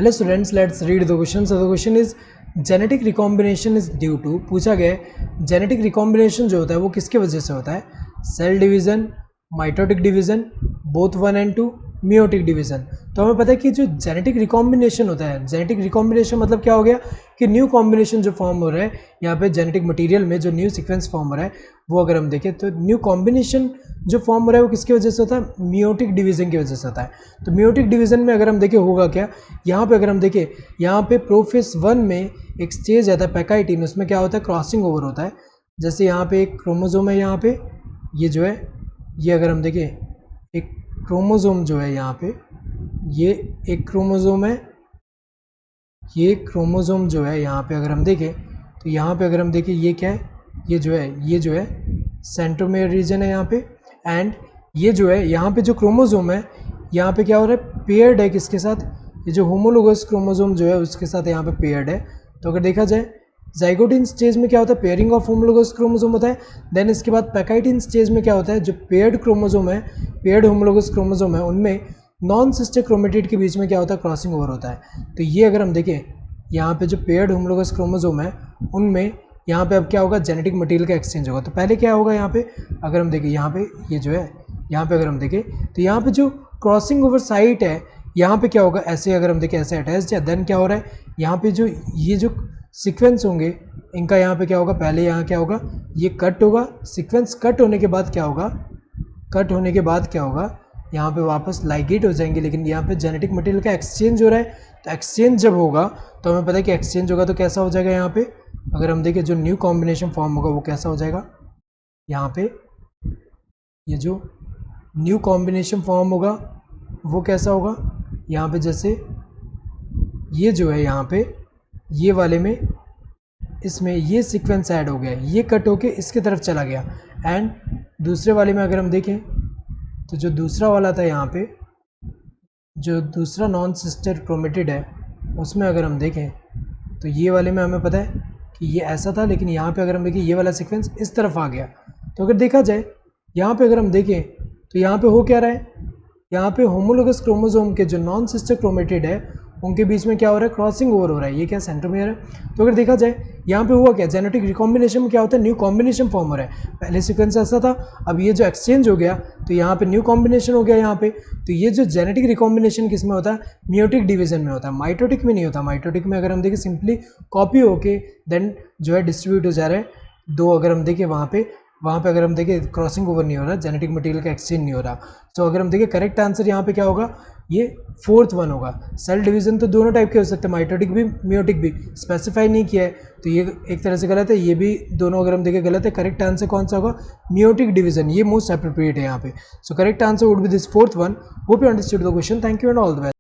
Hello students, let's read the question. So the question is genetic recombination is due to, पूछा गया है genetic recombination जो होता है वो किसके वजह से होता है. Cell division, mitotic division, both 1 and 2, meiotic division. तो हमें पता है कि जो जेनेटिक रिकॉम्बिनेशन होता है, जेनेटिक रिकॉम्बिनेशन मतलब क्या हो गया कि न्यू कॉम्बिनेशन जो फॉर्म हो रहा है यहाँ पे जेनेटिक मटेरियल में, जो न्यू सीक्वेंस फॉर्म हो रहा है वो अगर हम देखें तो न्यू कॉम्बिनेशन जो फॉर्म हो रहा है वो किसकी वजह से होता है, मियोटिक डिवीजन की वजह से होता है. तो मियोटिक डिवीजन में अगर हम देखें होगा क्या, यहाँ पे अगर हम देखें यहाँ पे प्रोफेस 1 में एक स्टेज आता है पैकाइटिन, उसमें क्या होता है क्रॉसिंग ओवर होता है. जैसे यहाँ पे एक क्रोमोजोम है, यहाँ पे ये जो है ये अगर हम देखें एक क्रोमोजोम जो है यहाँ पे ये एक क्रोमोजोम है, ये क्रोमोजोम जो है यहाँ पे अगर हम देखें तो यहाँ पे अगर हम देखें ये क्या है, ये जो है सेंट्रोमेयर रीजन है यहाँ पे. एंड ये जो है यहाँ पे जो क्रोमोजोम है यहाँ पे क्या हो रहा है, पेयर्ड है किसके साथ, ये जो होमोलोगस क्रोमोजोम जो है उसके साथ यहाँ पे पेयर्ड है. तो अगर देखा जाए जाइगोटिन स्टेज में क्या होता है, पेयरिंग ऑफ होमोलोगस क्रोमोजोम होता है. देन इसके बाद पैकाइटिन स्टेज में क्या होता है, जो पेयर्ड क्रोमोजोम है, पेयर्ड होमोलोगस क्रोमोजोम है, उनमें नॉन सिस्टर क्रोमेटिड के बीच में क्या होता है, क्रॉसिंग ओवर होता है. तो ये अगर हम देखें यहाँ पे जो पेयर्ड होमोलोगस क्रोमोजोम है उनमें यहाँ पे अब क्या होगा, जेनेटिक मटेरियल का एक्सचेंज होगा. तो पहले क्या होगा यहाँ पे अगर हम देखें, यहाँ पे ये जो है यहाँ पे अगर हम देखें तो यहाँ पे जो क्रॉसिंग ओवर साइट है यहाँ पे क्या होगा, ऐसे अगर हम देखें ऐसे अटैच्ड है. देन क्या हो रहा है यहाँ पे जो ये जो सीक्वेंस होंगे इनका यहाँ पे क्या होगा, पहले यहाँ क्या होगा ये कट होगा, सीक्वेंस कट होने के बाद क्या होगा, कट होने के बाद क्या होगा यहाँ पे वापस लाइगेट हो जाएंगे. लेकिन यहाँ पे जेनेटिक मटेरियल का एक्सचेंज हो रहा है. तो एक्सचेंज जब होगा तो हमें पता है कि एक्सचेंज होगा तो कैसा हो जाएगा, यहाँ पे अगर हम देखें जो न्यू कॉम्बिनेशन फॉर्म होगा वो कैसा हो जाएगा, यहाँ पे ये जो न्यू कॉम्बिनेशन फॉर्म होगा वो कैसा होगा, यहाँ पे जैसे ये जो है यहाँ पे ये वाले में इसमें ये सीक्वेंस ऐड हो गया, ये कट होके इसके तरफ चला गया. एंड दूसरे वाले में अगर हम देखें तो जो दूसरा वाला था यहाँ पे, जो दूसरा नॉन सिस्टर क्रोमेटिड है उसमें अगर हम देखें तो ये वाले में हमें पता है कि ये ऐसा था, लेकिन यहाँ पे अगर हम देखें ये वाला सीक्वेंस इस तरफ आ गया. तो अगर देखा जाए यहाँ पे अगर हम देखें तो यहाँ पे हो क्या रहा है, यहाँ पे होमोलोगस क्रोमोसोम के जो नॉन सिस्टर क्रोमेटिड है उनके बीच में क्या हो रहा है, क्रॉसिंग ओवर हो रहा है. ये क्या सेंट्रोमेयर है. तो अगर देखा जाए यहाँ पे हुआ क्या, जेनेटिक रिकॉम्बिनेशन में क्या होता है, न्यू कॉम्बिनेशन फॉर्म हो रहा है. पहले सीक्वेंस ऐसा था, अब ये जो एक्सचेंज हो गया तो यहाँ पे न्यू कॉम्बिनेशन हो गया यहाँ पे. तो ये जो जेनेटिक रिकॉम्बिनेशन किस में होता है, मियोटिक डिवीजन में होता है, माइटोटिक में नहीं होता. माइटोटिक में अगर हम देखें सिंपली कॉपी होके देन जो है डिस्ट्रीब्यूट हो जा रहा है दो. अगर हम देखें वहाँ पे अगर हम देखें क्रॉसिंग ओवर नहीं हो रहा, जेनेटिक मटेरियल का एक्सचेंज नहीं हो रहा. तो अगर हम देखें करेक्ट आंसर यहाँ पे क्या होगा, ये 4th वन होगा. सेल डिवीजन तो दोनों टाइप के हो सकते हैं, माइटोटिक भी मियोटिक भी, स्पेसिफाई नहीं किया है तो ये एक तरह से गलत है. ये भी दोनों अगर हम देखें गलत है. करेक्ट आंसर कौन सा होगा, मियोटिक डिवीजन, ये मोस्ट अप्रोप्रिएट है यहाँ पे. So correct answer would be this 4th one. Hope you understood the question. Thank you and all the best.